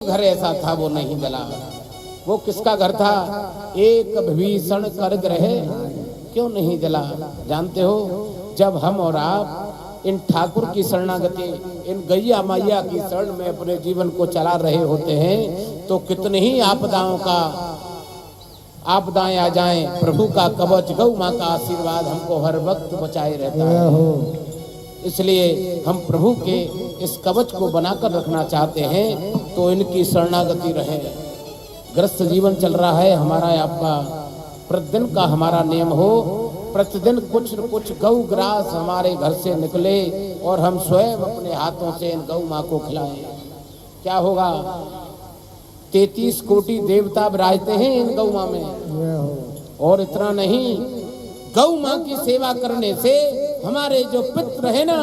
घर ऐसा था वो नहीं जला। वो किसका घर था? एक विभीषण कर ग्रह क्यों नहीं जला? जानते हो, जब हम और आप इन ठाकुर की शरणागति, इन गैया मैया की शरण में अपने जीवन को चला रहे होते हैं तो कितनी ही आपदाएं आ जाएं, प्रभु का कवच गौ माँ का आशीर्वाद हमको हर वक्त बचाए रहता है। इसलिए हम प्रभु के इस कवच को बनाकर रखना चाहते हैं तो इनकी शरणागति रहे। ग्रस्त जीवन चल रहा है हमारा आपका, प्रतिदिन का हमारा नियम हो, प्रतिदिन कुछ न कुछ गौ ग्रास हमारे घर से निकले और हम स्वयं अपने हाथों से इन गौ माँ को खिलाएं। क्या होगा? 33 कोटि देवता विराजते हैं इन गौ माँ में। और इतना नहीं, गौ माँ की सेवा करने से हमारे जो पितृ है ना,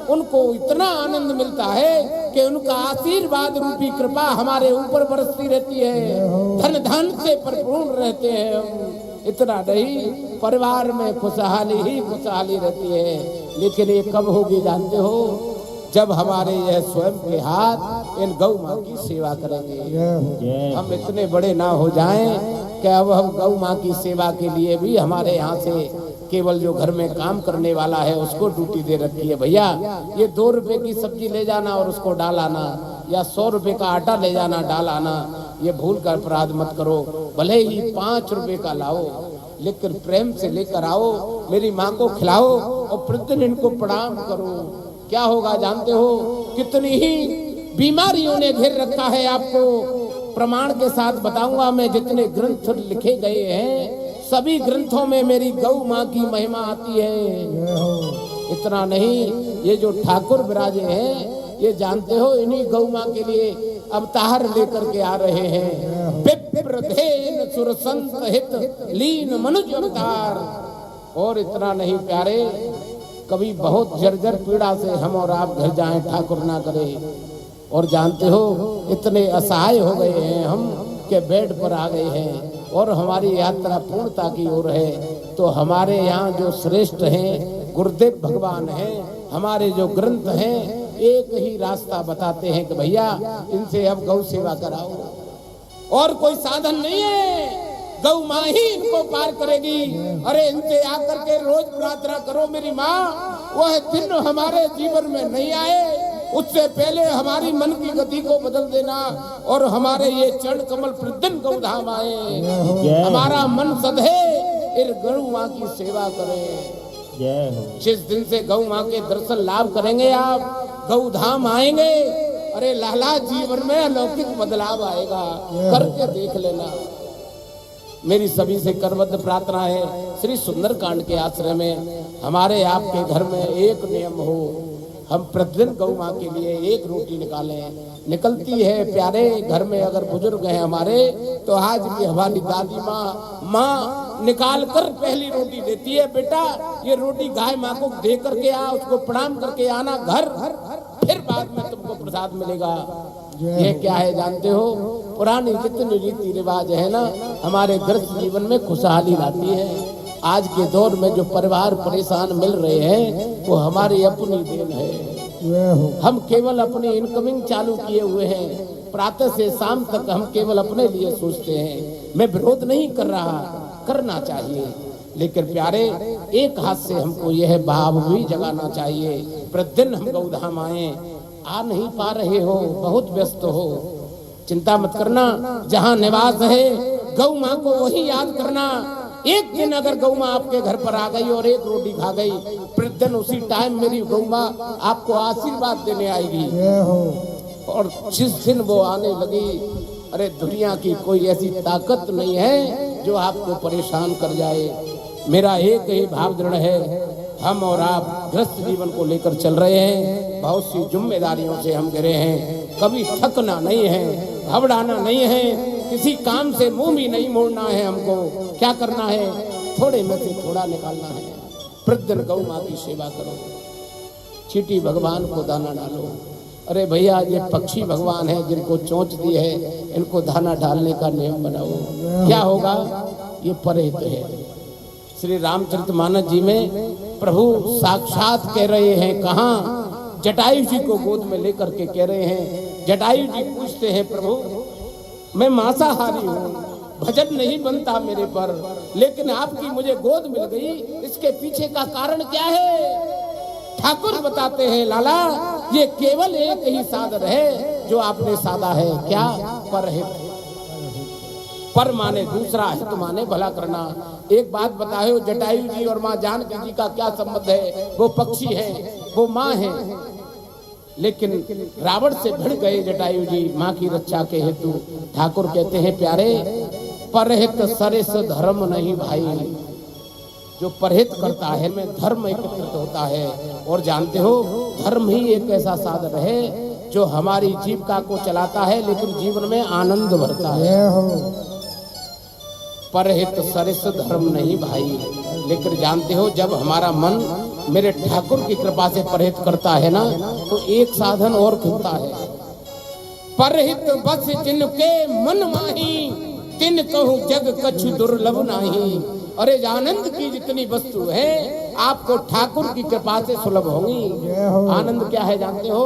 उनको इतना आनंद मिलता है कि उनका आशीर्वाद रूपी कृपा हमारे ऊपर बरसती रहती है, धन धन से परिपूर्ण रहते हैं। इतना नहीं, परिवार में खुशहाली ही खुशहाली रहती है। लेकिन ये कब होगी जानते हो? जब हमारे यह स्वयं के हाथ इन गौ माँ की सेवा करेंगे। हम इतने बड़े ना हो जाएं कि अब हम गौ माँ की सेवा के लिए भी हमारे यहाँ से केवल जो घर में काम करने वाला है उसको ड्यूटी दे रखी है। भैया ये 2 रुपए की सब्जी ले जाना और उसको डाल आना, या 100 रुपए का आटा ले जाना डाल आना, ये भूल कर अपराध मत करो। भले ही 5 रुपए का लाओ, लेकिन प्रेम से लेकर आओ, मेरी माँ को खिलाओ और प्रतिदिन इनको प्रणाम करो। क्या होगा जानते हो? कितनी ही बीमारियों ने घेर रखा है आपको। प्रमाण के साथ बताऊंगा मैं, जितने ग्रंथ लिखे गए हैं सभी ग्रंथों में मेरी गौ माँ की महिमा आती है। इतना नहीं, ये जो ठाकुर विराजे हैं ये जानते हो, इन्हीं गौ माँ के लिए अवतार लेकर के आ रहे हैं। विप्रधेन सुरसंत हित लीन मनुज अवतार। और इतना नहीं प्यारे, कभी बहुत जर्जर पीड़ा से हम और आप घर जाएं, ठाकुर ना करे। और जानते हो, इतने असहाय हो गए हैं हम के बेड पर आ गए हैं और हमारी यात्रा पूर्णता की ओर है। तो हमारे यहाँ जो श्रेष्ठ हैं गुरुदेव भगवान हैं, हमारे जो ग्रंथ हैं एक ही रास्ता बताते हैं कि भैया इनसे अब गौ सेवा कराओ, और कोई साधन नहीं है, गौ माँ ही इनको पार करेगी। अरे इनसे आकर के रोज प्रार्थना करो मेरी माँ, वह दिन हमारे जीवन में नहीं आए उससे पहले हमारी मन की गति को बदल देना और हमारे ये चरण कमल प्रतिदिन गौधाम आए, हमारा मन सधे, फिर गौ माँ की सेवा करें। जिस दिन से गौ माँ के दर्शन लाभ करेंगे आप, गौधाम आएंगे, अरे लाला जीवन में अलौकिक बदलाव आएगा, करके देख लेना। मेरी सभी से करबद्ध प्रार्थना है, श्री सुंदरकांड के आश्रय में हमारे आपके घर में एक नियम हो, हम प्रतिदिन गौ माँ के लिए एक रोटी निकालें। निकलती है प्यारे, घर में अगर बुजुर्ग हैं हमारे तो आज भी हमारी दादी माँ निकाल कर पहली रोटी देती है, बेटा ये रोटी गाय माँ को दे करके आ, उसको प्रणाम करके आना घर, फिर बाद में तुमको प्रसाद मिलेगा। ये क्या है जानते हो? पुरानी जितनी रीति रिवाज है ना, हमारे ग्रस्त जीवन में खुशहाली लाती है। आज के दौर में जो परिवार परेशान मिल रहे हैं वो हमारी अपनी देन है। हम केवल अपनी इनकमिंग चालू किए हुए हैं, प्रातः से शाम तक हम केवल अपने लिए सोचते हैं। मैं विरोध नहीं कर रहा, करना चाहिए, लेकिन प्यारे एक हाथ से हमको यह भाव भी जगाना चाहिए, प्रतिदिन हम गौधाम आए। आ नहीं पा रहे हो, बहुत व्यस्त हो, चिंता मत करना, जहाँ निवास है गौ माँ को वही याद करना। एक दिन अगर गौ माँ आपके घर पर आ गई और एक रोटी खा गई, प्रतिदिन उसी टाइम मेरी गौ माँ आपको आशीर्वाद देने आएगी। और जिस दिन वो आने लगी, अरे दुनिया की कोई ऐसी ताकत नहीं है जो आपको परेशान कर जाए। मेरा एक ही भाव दृढ़ है, हम और आप ग्रस्त जीवन को लेकर चल रहे हैं, बहुत सी जिम्मेदारियों से हम घिरे हैं, कभी थकना नहीं है, घबराना नहीं है, किसी काम से मुंह भी नहीं मोड़ना है। हमको क्या करना है? थोड़े में से थोड़ा निकालना है। प्रतिदिन गौ माँ की सेवा करो, चींटी भगवान को दाना डालो। अरे भैया ये पक्षी भगवान है जिनको चोंच दी है, इनको दाना डालने का नियम बनाओ। क्या होगा? ये परहेत है। श्री रामचरितमानस जी में प्रभु साक्षात कह रहे हैं, कहाँ जटायु जी को गोद में लेकर के कह रहे हैं जटायु जी पूछते हैं प्रभु मैं मांसाहारी हूँ, भजन नहीं बनता मेरे पर, लेकिन आपकी मुझे गोद मिल गई, इसके पीछे का कारण क्या है? ठाकुर बताते हैं लाला ये केवल एक ही साधन है जो आपने साधा है। क्या? परहित। पर माने दूसरा, हित माने भला करना। एक बात बताओ, जटायु जी और माँ जानकी जी का क्या संबंध है? वो पक्षी हैं, वो माँ हैं, लेकिन रावण से भिड़ गए जटायु जी माँ की रक्षा के हेतु। ठाकुर कहते हैं प्यारे परहित सरिस धर्म नहीं भाई, जो परहित करता है में धर्म एकत्रित होता है। और जानते हो धर्म ही एक ऐसा साधन है जो हमारी जीविका को चलाता है, लेकिन जीवन में आनंद भरता है। परहित सरिस धर्म नहीं भाई, लेकिन जानते हो जब हमारा मन मेरे ठाकुर की कृपा से परहित करता है ना, तो एक साधन और खुलता है। परहित बस जिनके मन माही, तिन कहूँ जग कछु दुर्लभ नाही। अरे आनंद की जितनी वस्तु है आपको ठाकुर की कृपा से सुलभ होंगी। आनंद क्या है जानते हो?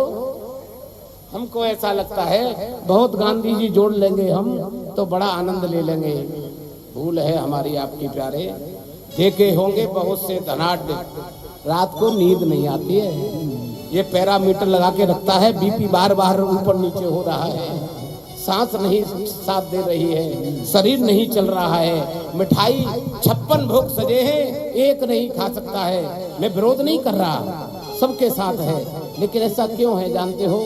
हमको ऐसा लगता है बहुत गांधी जी जोड़ लेंगे हम तो बड़ा आनंद ले लेंगे। भूल है हमारी आपकी प्यारे। देखे होंगे बहुत से धनाढ्य रात को नींद नहीं आती है, ये पैरामीटर लगा के रखता है, बीपी बार बार ऊपर नीचे हो रहा है, सांस नहीं साथ दे रही है, शरीर नहीं चल रहा है, मिठाई 56 भोग सजे हैं, एक नहीं खा सकता है। मैं विरोध नहीं कर रहा, सबके साथ है, लेकिन ऐसा क्यों है जानते हो?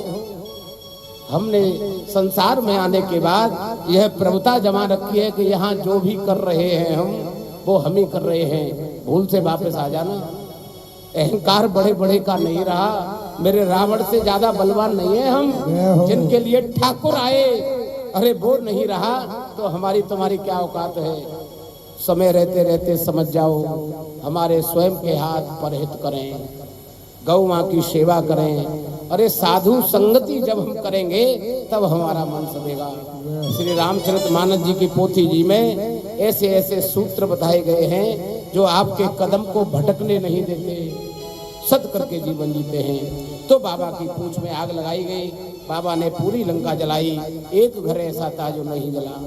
हमने संसार में आने के बाद यह प्रभुता जमा रखी है कि यहाँ जो भी कर रहे हैं हम वो हम ही कर रहे हैं। भूल से वापस आ जाना। अहंकार बड़े बड़े का नहीं रहा, मेरे रावण से ज्यादा बलवान नहीं है हम, जिनके लिए ठाकुर आए, अरे वो नहीं रहा तो हमारी तुम्हारी क्या औकात है? समय रहते रहते समझ जाओ, हमारे स्वयं के हाथ परहित करें, गौ माँ की सेवा करें। अरे साधु संगति जब हम करेंगे तब हमारा मन सदेगा। श्री रामचरितमानस जी की पोथी जी में ऐसे ऐसे सूत्र बताए गए हैं जो आपके कदम को भटकने नहीं देते, सत करके जीवन जीते हैं। तो बाबा की पूंछ में आग लगाई गई, बाबा ने पूरी लंका जलाई, एक घर ऐसा था जो नहीं जला।